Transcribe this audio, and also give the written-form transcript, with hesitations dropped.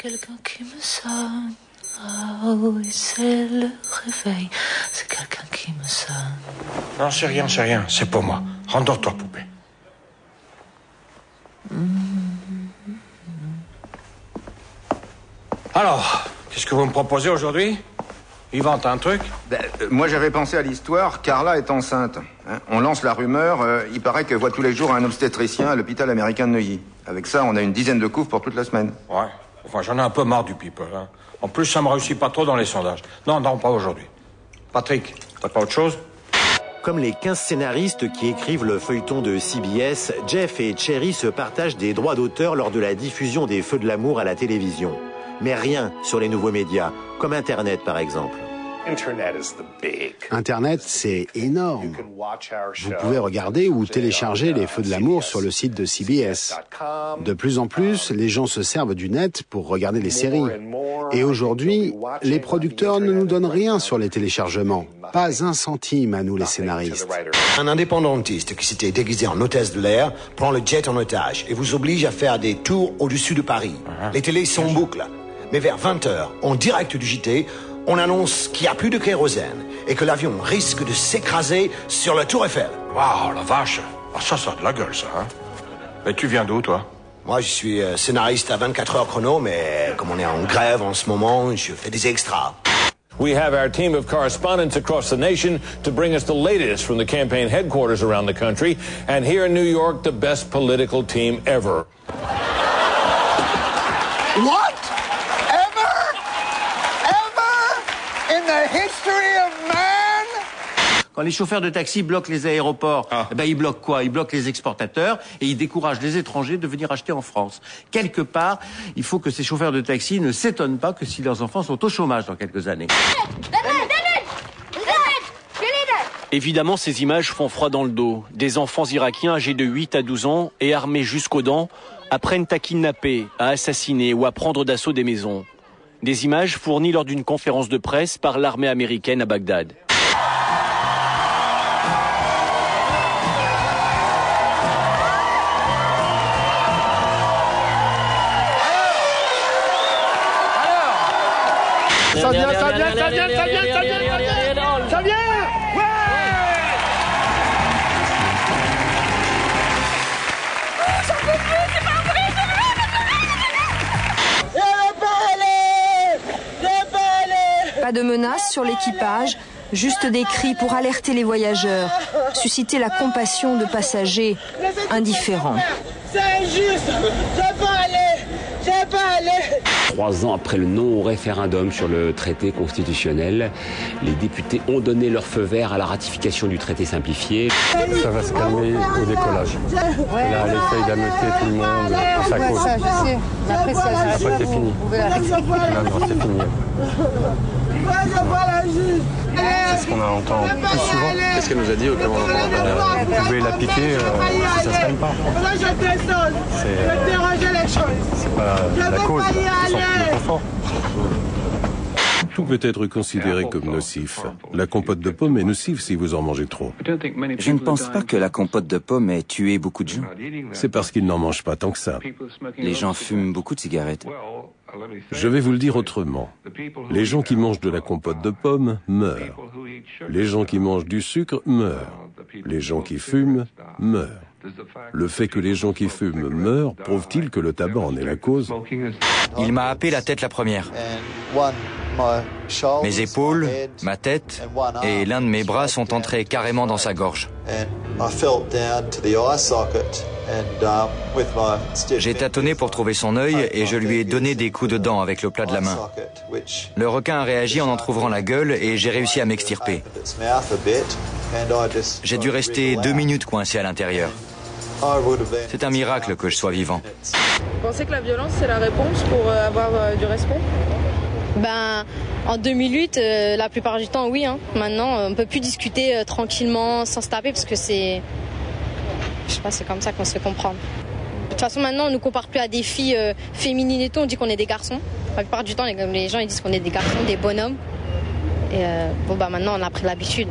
quelqu'un qui me sonne. Ah oui, c'est le réveil. C'est quelqu'un qui me sonne. Non, c'est rien, c'est pour moi. Rendors-toi, poupée. Alors, qu'est-ce que vous me proposez aujourd'hui? Yvan, t'as un truc? Moi, j'avais pensé à l'histoire. Carla est enceinte. Hein, on lance la rumeur. Il paraît qu'elle voit tous les jours un obstétricien à l'hôpital américain de Neuilly. Avec ça, on a une dizaine de couves pour toute la semaine. Ouais. Enfin, j'en ai un peu marre du people. Hein. En plus, ça me réussit pas trop dans les sondages. Non, pas aujourd'hui. Patrick, t'as pas autre chose? Comme les 15 scénaristes qui écrivent le feuilleton de CBS, Jeff et Cherry se partagent des droits d'auteur lors de la diffusion des Feux de l'amour à la télévision. Mais rien sur les nouveaux médias, comme Internet par exemple. Internet, c'est énorme. Vous pouvez regarder ou télécharger les Feux de l'amour sur le site de CBS. De plus en plus, les gens se servent du net pour regarder les séries. Et aujourd'hui, les producteurs ne nous donnent rien sur les téléchargements. Pas un centime à nous les scénaristes. Un indépendantiste qui s'était déguisé en hôtesse de l'air prend le jet en otage et vous oblige à faire des tours au-dessus de Paris. Les télés sont en boucle. Mais vers 20h, en direct du JT, on annonce qu'il n'y a plus de kérosène et que l'avion risque de s'écraser sur la Tour Eiffel. Waouh, la vache. Ah, ça a de la gueule, ça, hein. Mais tu viens d'où, toi? Moi, je suis scénariste à 24 heures chrono, mais comme on est en grève en ce moment, je fais des extras. We have our team of correspondents across the nation to bring us the latest from the campaign headquarters around the country. And here in New York, the best political team ever. What? In the history of man? Quand les chauffeurs de taxi bloquent les aéroports, ils bloquent quoi? Ils bloquent les exportateurs et ils découragent les étrangers de venir acheter en France. Quelque part, il faut que ces chauffeurs de taxi ne s'étonnent pas que si leurs enfants sont au chômage dans quelques années. Évidemment, ces images font froid dans le dos. Des enfants irakiens âgés de 8 à 12 ans et armés jusqu'aux dents apprennent à kidnapper, à assassiner ou à prendre d'assaut des maisons. Des images fournies lors d'une conférence de presse par l'armée américaine à Bagdad. Ça vient. Ouais! J'en peux plus, c'est pas vrai, Pas de menaces sur l'équipage, juste des cris pour alerter les voyageurs, susciter la compassion de passagers indifférents. C'est injuste, je peux aller. 3 ans après le non au référendum sur le traité constitutionnel, les députés ont donné leur feu vert à la ratification du traité simplifié. Ça va se calmer au décollage. Et là, elle essaye d'ameuter tout le monde à sa cause. Ça, je sais. Mais après, ça, après, c'est fini. Non, c'est fini. C'est ce qu'on entend plus souvent. Qu'est-ce qu'elle nous a dit au cas où on entend pas? Vous pouvez la piquer si ça se calme pas. C'est pas la cause, c'est son confort. Tout peut être considéré comme nocif. La compote de pomme est nocive si vous en mangez trop. Je ne pense pas que la compote de pomme ait tué beaucoup de gens. C'est parce qu'ils n'en mangent pas tant que ça. Les gens fument beaucoup de cigarettes. Je vais vous le dire autrement. Les gens qui mangent de la compote de pomme meurent. Les gens qui mangent du sucre meurent. Les gens qui fument meurent. Le fait que les gens qui fument meurent prouve-t-il que le tabac en est la cause? Il m'a happé la tête la première. Mes épaules, ma tête et l'un de mes bras sont entrés carrément dans sa gorge. J'ai tâtonné pour trouver son œil et je lui ai donné des coups de dent avec le plat de la main. Le requin a réagi en entr'ouvrant la gueule et j'ai réussi à m'extirper. J'ai dû rester 2 minutes coincé à l'intérieur. C'est un miracle que je sois vivant. Vous pensez que la violence, c'est la réponse pour avoir du respect? En 2008, la plupart du temps, oui. Maintenant, on peut plus discuter tranquillement, sans se taper, parce que c'est... Je sais pas, c'est comme ça qu'on se fait comprendre. De toute façon, maintenant, on nous compare plus à des filles féminines et tout, on dit qu'on est des garçons. La plupart du temps, les gens ils disent qu'on est des garçons, des bonhommes. Et maintenant, on a pris l'habitude.